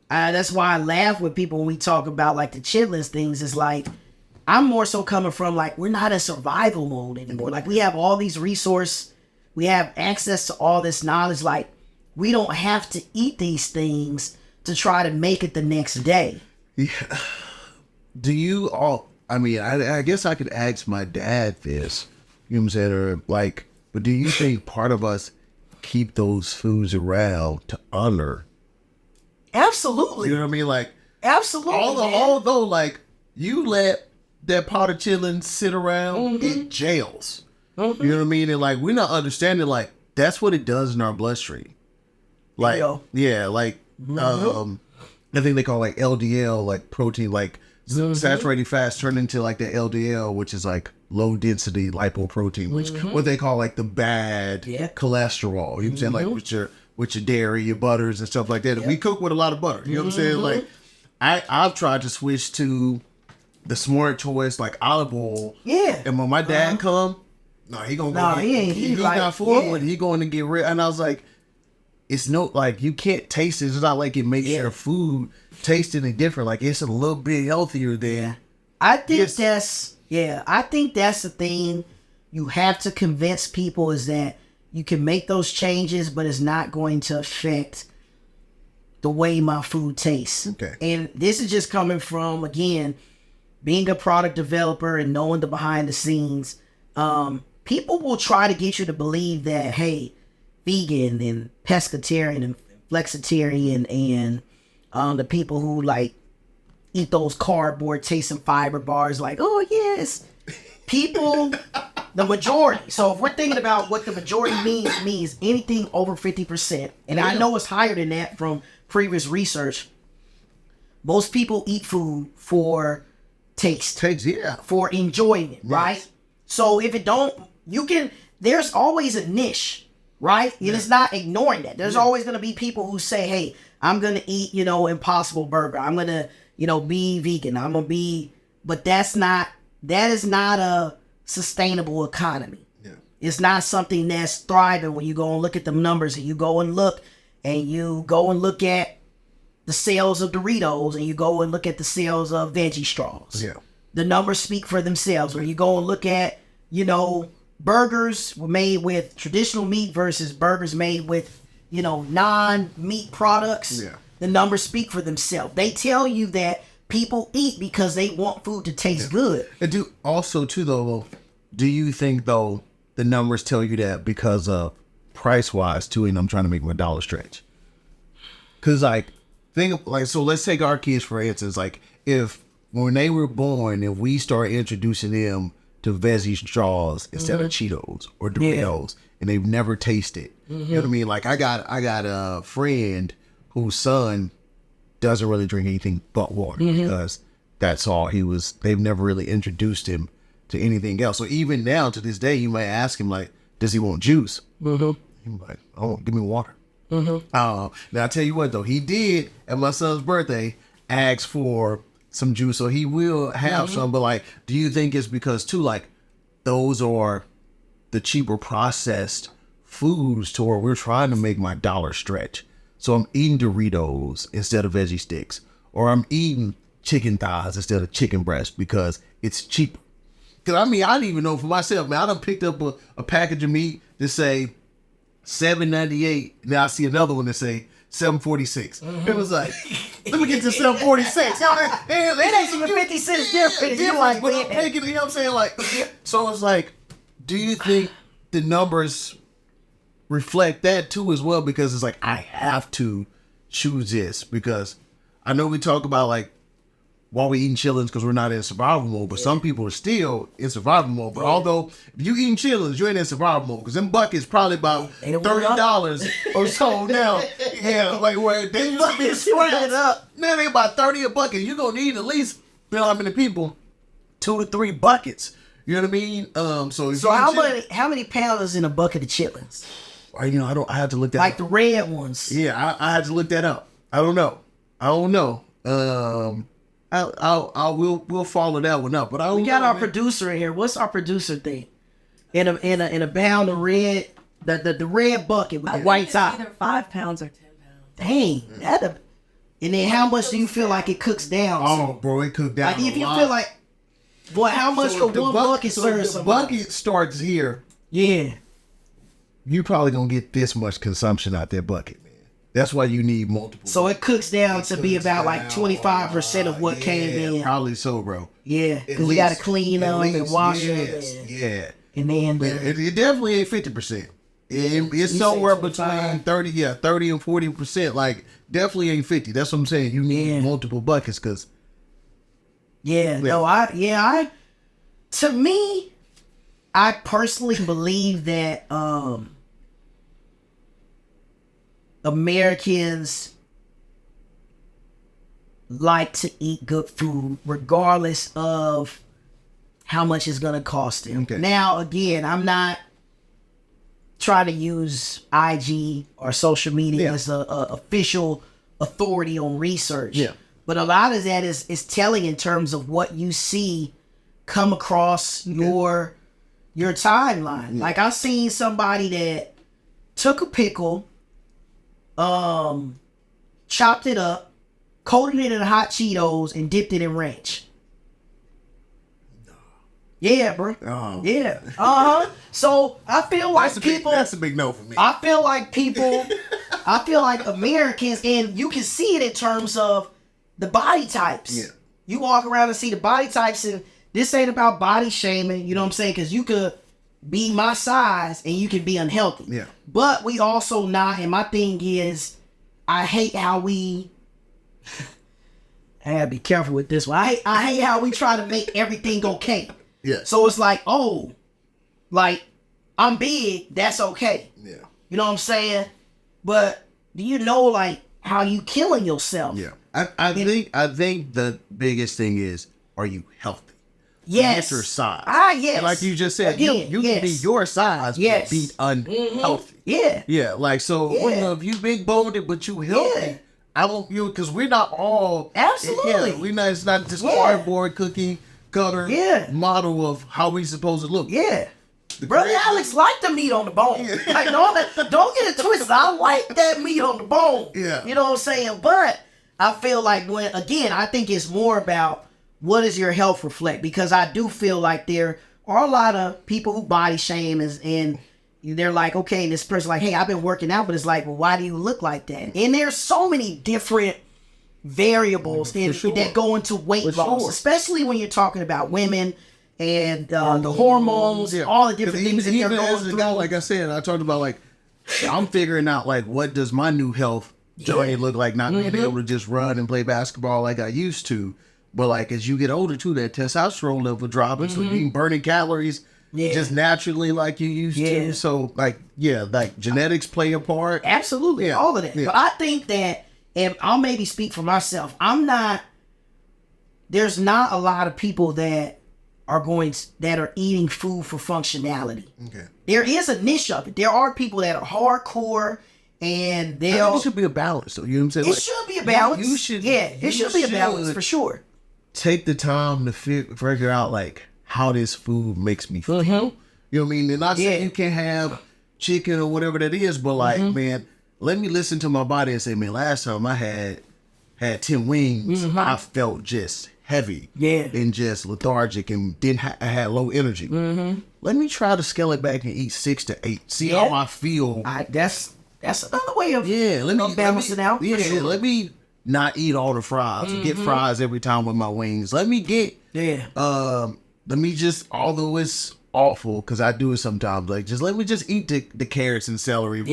that's why I laugh with people when we talk about like the chitlins things. Is like, I'm more so coming from like, we're not in survival mode anymore. Like, we have all these resources, we have access to all this knowledge. Like, we don't have to eat these things to try to make it the next day.
Yeah. Do you all? I mean, I guess I could ask my dad this. You know what I'm saying? Or like, but do you think part of us keep those foods around to honor?
Absolutely.
You know what I mean? Like,
absolutely.
Although, like, you let that pot of chillin' sit around in jails. You know what I mean? And like, we're not understanding, like, that's what it does in our bloodstream. Like, like, I think they call like LDL, like protein, like saturated fats turn into like the LDL, which is like low density lipoprotein, which what they call like the bad cholesterol. You know what I'm saying? Like with your dairy, your butters and stuff like that. And we cook with a lot of butter. You know what I'm saying? Like, I've tried to switch to the smart choice, like olive oil. Yeah. And when my dad come, he gonna go. He got full with it. He going to get rid. And I was like, it's no, like, you can't taste it. It's not like it makes your food taste any different. Like, it's a little bit healthier than.
I think I think that's the thing you have to convince people, is that you can make those changes, but it's not going to affect the way my food tastes. Okay. And this is just coming from, again, being a product developer and knowing the behind the scenes. People will try to get you to believe that, hey, vegan and pescatarian and flexitarian and the people who like eat those cardboard tasting fiber bars, like, oh yes, people, the majority. So if we're thinking about what the majority means anything over 50%, and I know it's higher than that from previous research. Most people eat food for taste, for enjoyment, right? So if it don't, there's always a niche. Right? And it's not ignoring that. There's always going to be people who say, hey, I'm going to eat, Impossible Burger. I'm going to, be vegan. I'm going to be, but that is not a sustainable economy. Yeah. It's not something that's thriving when you go and look at the numbers, and you go and look at the sales of Doritos, and you go and look at the sales of veggie straws. Yeah. The numbers speak for themselves. When you go and look at, burgers were made with traditional meat versus burgers made with, non-meat products. Yeah. The numbers speak for themselves. They tell you that people eat because they want food to taste good.
And do you think, though, the numbers tell you that because of price-wise, too, and I'm trying to make my dollar stretch? Because, so let's take our kids, for instance. Like, when they were born, if we start introducing them to veggie straws instead of Cheetos or Doritos, and they've never tasted. You know what I mean? Like, I got a friend whose son doesn't really drink anything but water because that's all they've never really introduced him to anything else. So even now, to this day, you might ask him, like, does he want juice? He's like, oh, give me water. Now, I tell you what, though, he did, at my son's birthday, ask for some juice, so he will have some. But like, do you think it's because too, like, those are the cheaper processed foods to where we're trying to make my dollar stretch? So I'm eating Doritos instead of veggie sticks, or I'm eating chicken thighs instead of chicken breast because it's cheaper. Because I mean, I don't even know for myself, man. I done picked up a package of meat that say $7.98. Now I see another one that say $7.46. It was like, let me get to $7.46.
It ain't even 50 cents different.
You like, but I'm taking, you know what I'm saying? Like, so it's like, do you think the numbers reflect that too as well? Because it's like, I have to choose this because I know we talk about like, while we eating chillins because we're not in survival mode, but some people are still in survival mode. But although if you eating chillins, you ain't in survival mode because them buckets probably about $30 or so now. Yeah, like where they used to be spread up. Now they about $30 a bucket. You're gonna need at least feel how many people? 2 to 3 buckets. You know what I mean? So
how many pounds is in a bucket of chitlins?
I had to look that
like
up.
The red ones.
Yeah, I had to look that up. I don't know. We'll follow that one up. But
we got our producer in here. What's our producer thing? In a pound of red, the red bucket with the white top.
Either 5 pounds or 10 pounds.
Dang, and then how much do you feel like it cooks down?
Oh, bro, it cooked down.
Like if you feel like, boy, how much could one bucket serve?
The bucket starts here.
Yeah.
You probably gonna get this much consumption out that bucket, man. That's why you need multiple.
So it cooks down to be about like 25% of what came in.
Probably so, bro.
Yeah, because you got to clean them and wash them.
Yeah.
And then
it definitely ain't 50%. It's somewhere between 30 and 40%. Like definitely ain't 50. That's what I'm saying. You need multiple buckets, because.
To me, I personally believe that Americans like to eat good food regardless of how much it's going to cost them.
Okay.
Now, again, I'm not trying to use IG or social media as a official authority on research.
Yeah.
But a lot of that is telling in terms of what you see come across your timeline. Like I seen somebody that took a pickle, chopped it up, coated it in hot Cheetos, and dipped it in ranch. Yeah, bro. Yeah. So I feel like
that's a big no for me.
I feel like Americans, and you can see it in terms of the body types.
Yeah.
You walk around and see the body types, and this ain't about body shaming, you know what I'm saying? Because you could be my size and you can be unhealthy.
Yeah.
But we also not, and my thing is, I hate how we, I gotta be careful with this one. I hate how we try to make everything okay.
Yeah.
So it's like, oh, like, I'm big, that's okay.
Yeah.
You know what I'm saying? But do you know, like, how you killing yourself?
Yeah. I think the biggest thing is, are you healthy?
Yes.
Your size.
Yes.
And like you just said,
Again,
you can be your size, but be unhealthy.
Yeah.
Yeah. Like, so, if you big boned, but you healthy, I want you, because we're not all.
Absolutely.
Yeah, we're not, it's not this cardboard cookie cutter model of how we supposed to look.
Yeah. Brother Alex liked the meat on the bone. Like, don't get it twisted. I like that meat on the bone.
Yeah.
You know what I'm saying? But I feel like I think it's more about what does your health reflect? Because I do feel like there are a lot of people who body shame and they're like, okay, this person like, hey, I've been working out, but it's like, well, why do you look like that? And there's so many different variables that go into weight loss, especially when you're talking about women and the hormones, all the different things that they're going through.
Like I said, I talked about, like, I'm figuring out, like, what does my new health journey look like, not being able to just run and play basketball like I used to. But, like, as you get older, too, that testosterone level dropping, so you ain't burning calories just naturally like you used to. So, like, genetics play a part.
Absolutely, all of that. Yeah. But I think that, and I'll maybe speak for myself, there's not a lot of people that are eating food for functionality. Okay. There is a niche of it. There are people that are hardcore, and
it should be a balance, though. You know what I'm saying?
It should be a balance. It should be a balance, for sure.
Take the time to figure out, like, how this food makes me feel. You know what I mean? And not saying you can't have chicken or whatever that is, but, like, man, let me listen to my body and say, man, last time I had 10 wings, I felt just heavy and just lethargic and I had low energy. Let me try to scale it back and eat 6 to 8. See how I feel.
That's another way of balancing out.
Yeah, let me not eat all the fries. Get fries every time with my wings. Let me get let me just, although it's awful because I do it sometimes, like, just let me just eat the carrots and celery. Or,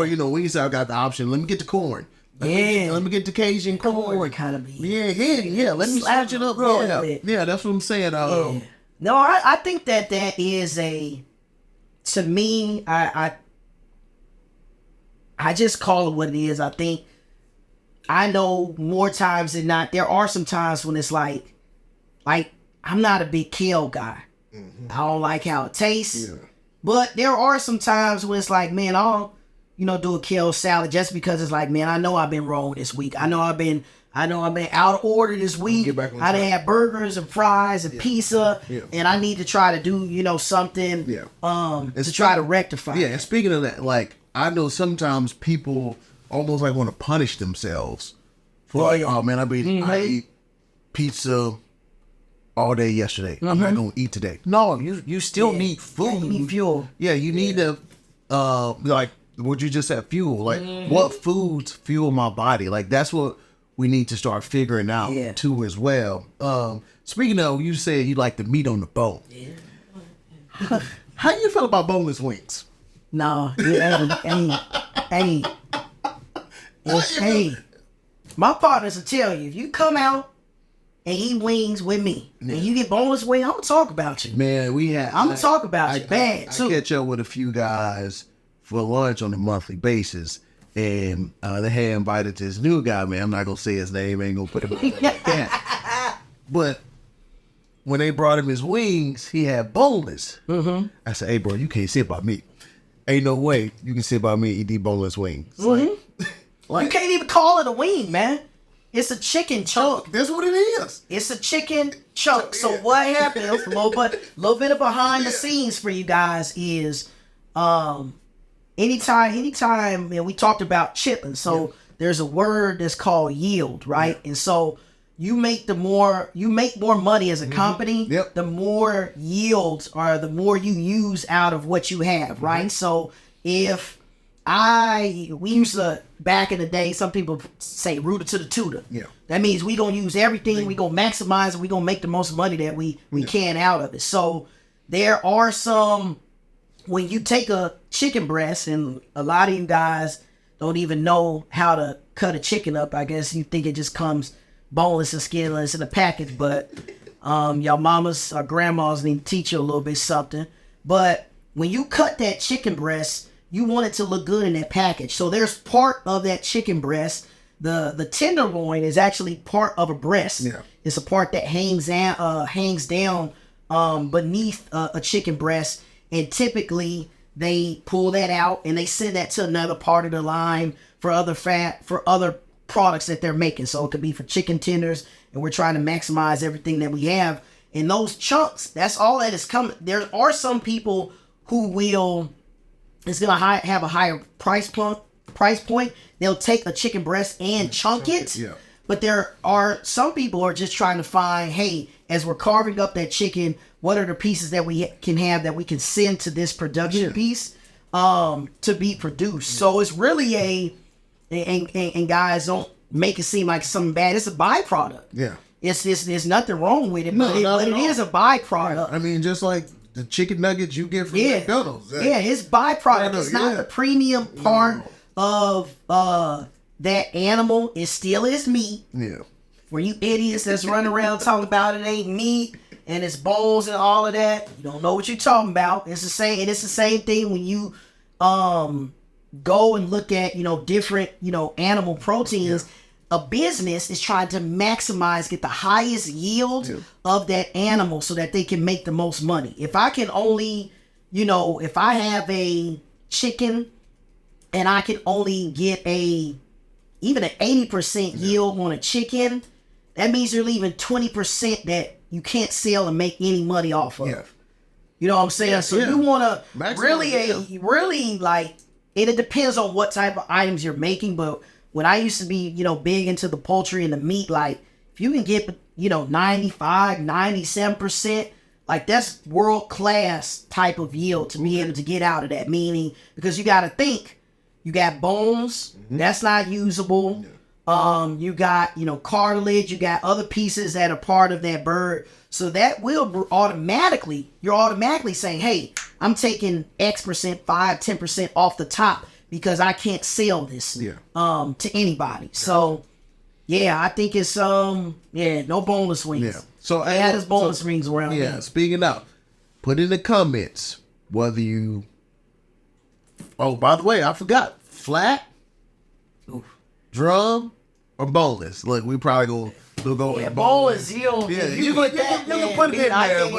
we still got the option. Let me get the corn. Let me get the Cajun corn.
Kind of be.
Let me switch it up. Yeah, that's what I'm saying.
No, I think that is to me, I just call it what it is. I think I know more times than not, there are some times when it's like, like, I'm not a big kale guy. I don't like how it tastes. Yeah. But there are some times when it's like, man, I'll, do a kale salad just because it's like, man, I know I've been wrong this week. I know I've been out of order this week. I done had burgers and fries and pizza, and I need to try to do, something to try to rectify.
Yeah, and speaking of that, like, I know sometimes people almost like want to punish themselves for like, oh man, I eat pizza all day yesterday. I'm not gonna eat today. No, you still need food.
You need fuel.
Yeah, you need to like what you just said, fuel. Like what foods fuel my body? Like that's what we need to start figuring out too as well. Speaking of, you said you like the meat on the bone. Yeah. How you feel about boneless wings?
No, hey. My partners will tell you, if you come out and eat wings with me, and you get boneless wings, I'm gonna talk about you.
Man,
I'm gonna talk about you bad too.
I catch up with a few guys for lunch on a monthly basis, and they had invited this new guy. Man, I'm not gonna say his name. Ain't gonna put him like that. But when they brought him his wings, he had boneless. I said, "Hey, bro, you can't sit by me. Ain't no way you can sit by me and eat these boneless wings."
Like, you can't even call it a wing, man. It's a chicken chunk.
That's what it is.
It's a chicken chunk. So what happens, a little bit of behind the scenes for you guys is, anytime, man, we talked about chitlins. So there's a word that's called yield, right? And so you make more money as a company, the more yields or the more you use out of what you have, right? So if we used to, back in the day, some people say rooter to the tutor. Yeah. That means we gonna use everything, we gonna maximize it, we gonna make the most money that we can out of it. So there are some, when you take a chicken breast, and a lot of you guys don't even know how to cut a chicken up. I guess you think it just comes boneless and skinless in a package, but y'all mamas or grandmas need to teach you a little bit something. But when you cut that chicken breast, you want it to look good in that package. So there's part of that chicken breast. The tenderloin is actually part of a breast. Yeah. It's a part that hangs down beneath a chicken breast. And typically they pull that out and they send that to another part of the line for other products that they're making. So it could be for chicken tenders, and we're trying to maximize everything that we have. And those chunks, that's all that is coming. There are some people who it's gonna have a higher price point. They'll take a chicken breast and chunk it. Yeah. But there are some people who are just trying to find, hey, as we're carving up that chicken, what are the pieces that we can have that we can send to this production piece to be produced? So it's really and guys, don't make it seem like something bad. It's a byproduct. Yeah. There's nothing wrong with it, but it is a byproduct.
I mean, just like the chicken nuggets you get from McDonald's.
Yeah, it's byproduct. It's not the premium part of that animal. It still is meat. Yeah. For you idiots that's running around talking about it ain't meat and it's bones and all of that, you don't know what you're talking about. It's the same, and it's the same thing when you go and look at different animal proteins. Yeah. A business is trying to maximize, get the highest yield of that animal so that they can make the most money. If I can only, if I have a chicken and I can only get even an 80% yield on a chicken, that means you're leaving 20% that you can't sell and make any money off of. Yeah. You know what I'm saying? Yeah, so you want to really like, it depends on what type of items you're making, but when I used to be, big into the poultry and the meat, like, if you can get, 95, 97%, like, that's world-class type of yield to be able to get out of that. Meaning, because you got to think, you got bones, that's not usable. You got, cartilage, you got other pieces that are part of that bird. So that will you're automatically saying, hey, I'm taking X%, 5-10% off the top, because I can't sell this to anybody. So I think it's no boneless wings. Yeah. So there's boneless wings around here.
Yeah, speaking of, put in the comments whether you by the way, I forgot, flat, drum, or boneless. Look, we probably gonna We'll go with
bowling zeal.
Yeah,
you put that.
You can put it in there,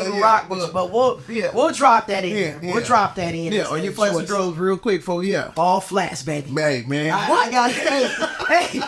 but we'll drop that in. We'll drop that in.
Yeah, or you flats and drums real quick for
all flats, baby.
Man,
I got hey,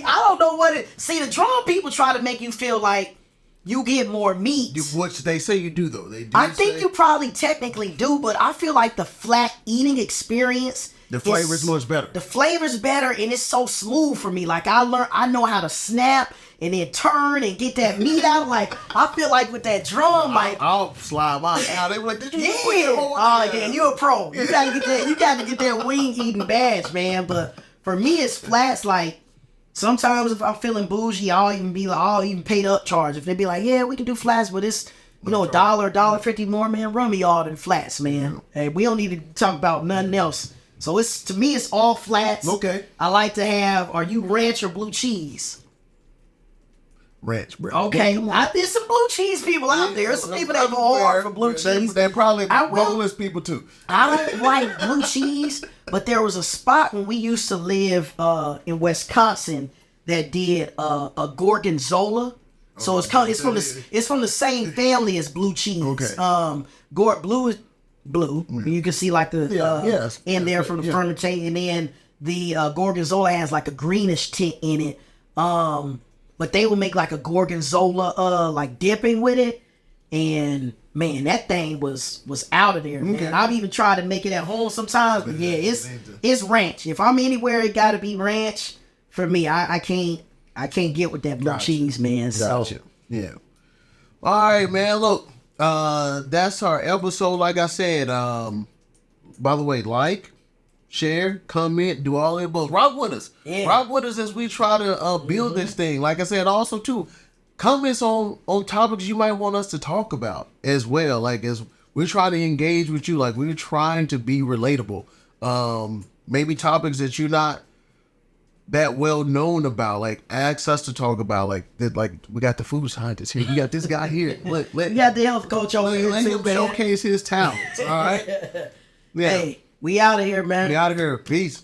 I don't know what it. See, the drum people try to make you feel like you get more meat.
Which they say you do though. They do.
I think you probably technically do, but I feel like the flat eating experience.
The flavor's much better.
The flavor's better, and it's so smooth for me. Like I know how to snap and then turn and get that meat out. Like I feel like with that drum, like
I'll slide mine out. They were like, "Did you?"
Yeah, you a pro. You gotta get that. You gotta get that wing eating badge, man. But for me, it's flats. Like sometimes if I'm feeling bougie, I'll even pay the upcharge. If they be like, "Yeah, we can do flats, but it's $1.50 more, man. Run me all them flats, man. Hey, we don't need to talk about nothing else." So to me, it's all flats.
Okay.
I like to have, are you ranch or blue cheese?
Ranch, bro.
Okay. There's some blue cheese people out there. Some people that go hard for blue cheese.
They're probably boneless people too.
I don't like blue cheese, but there was a spot when we used to live in Wisconsin that did a gorgonzola. So it's from the same family as blue cheese.
Okay.
Blue is blue. You can see like the in there from the fermentation, and then the gorgonzola has like a greenish tint in it. But they would make like a gorgonzola like dipping with it, and man, that thing was out of there, man. Okay. I've even tried to make it at home sometimes, but yeah, it's ranch. If I'm anywhere, it gotta be ranch for me. I can't get with that blue cheese, man.
Gotcha. Yeah. All right, man. Look. That's our episode. Like I said, by the way, like, share, comment, do all that, but rock with us. Yeah. Rock with us as we try to build this thing. Like I said, also too, comments on topics you might want us to talk about as well. Like as we try to engage with you, like we're trying to be relatable. Maybe topics that you're not that well known about, like ask us to talk about, like we got the food scientist here, we got this guy here. Look,
we got the health coach over here.
Let him showcase his talents. All right.
Yeah. Hey, we out of here, man.
We out of here. Peace.